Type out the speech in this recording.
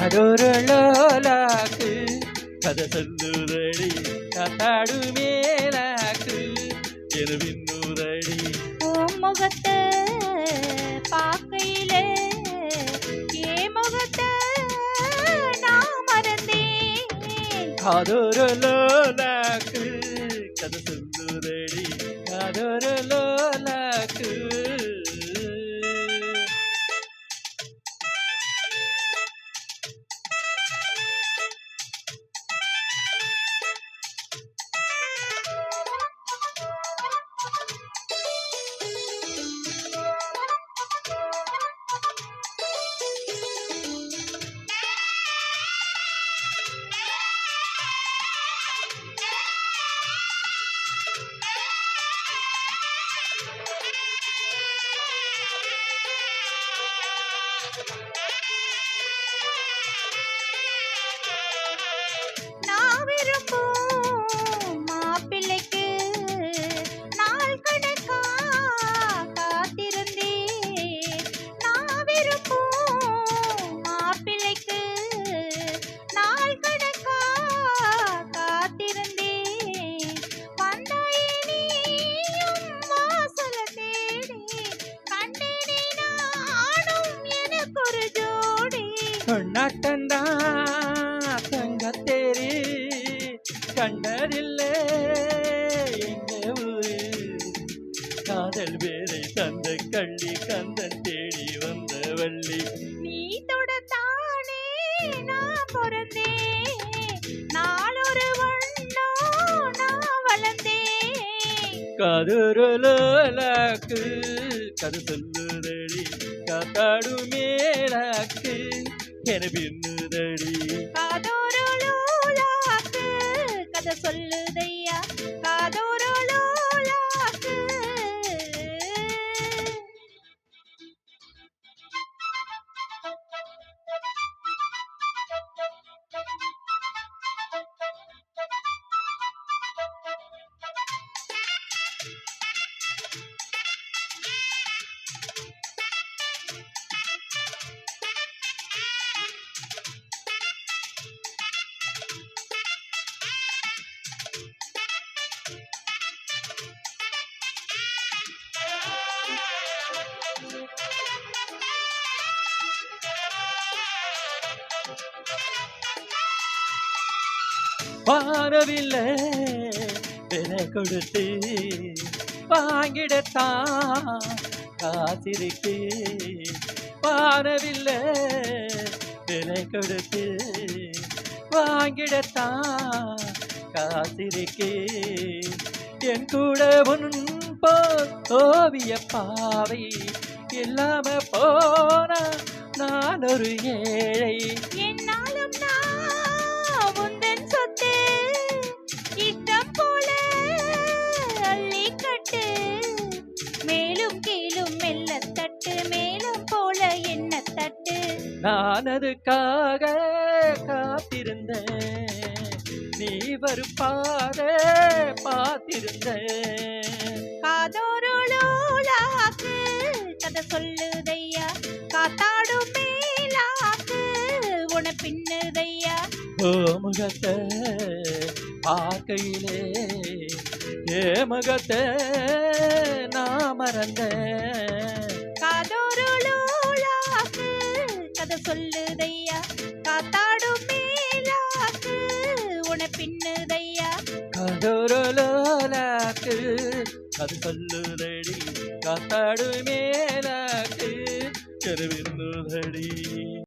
அதொரு லோலாக்கு கதை சொல்லுதடி காத்தாடு மேலாக்கு எனவின்னுதடி முகத்தை பார்க்கையிலே ஏ முகத்தை நான் மறந்தேன். அதொரு லோலாக்கு கதை சொல்லுதடி அதொரு லோலாக்கு நான் விரும்பும் மாப்பிள்ளைக்கு நாள் கணக்கா காத்திருந்தேன். நான் விரும்பும் மாப்பிள்ளைக்கு நாள் கணக்கா காத்திருந்தேன். வந்தாயே நீயும் வாசல தேடி கண்டேனே நானும் எனக்கு ஒரு ஜோடி. கொண்டாட்டந்தா தங்கத்தேரி கண்டதில்லை எங்க ஊரு காதல் வேலை தந்த கள்ளி கந்தன் தேடி வந்த வள்ளி. நீ தொடத்தானே நான் பிறந்தேன், நாளொரு வண்ணோ நான் வளர்ந்தேன். காதொரு லோலாக்கு கதை சொல்லுதடி காத்தாடு மேலாக்கு என பின்னுதடி. காதோரு லோலாக்கு கதை சொல்லுதையா காதோரு லோலாக்கு. வாரவில்லை விலை கொடுத்து வாங்கிடத்தான் காத்திருக்கு. வாரவில்லை விலை கொடுத்து வாங்கிடத்தான் காத்திருக்கு. என் கூட உன் போல் ஓவிய பாவை இல்லாம போனா நான் ஒரு ஏழை. என்னாலும் நான் உந்தன் சொத்து, இஷ்டம் போல அள்ளி கட்டு, மேலும் கீழும் மெல்ல தட்டு, மேலும் போல என்ன தட்டு. நான் அதுக்காக காத்திருந்தேன், நீ வருப்பாத பார்த்திருந்தேன். காதோரு லோலாக்கு கதை சொல்லுதையா காத்தாடும் மேலாக்கு உன பின்னுதையா. ஓ முகத்தை பார்க்கையிலே ஏ முகத்தை நான் மறந்தேன். காதோரு லோலாக்கு கதை சொல்லுதையா காத்தாடும் மேலாக்கு உன பின்னுதையா. காதொரு லோலாக்கு அது சொல்லுதடி காத்தாடு மேலாக்கு தெருவின்னுதடி.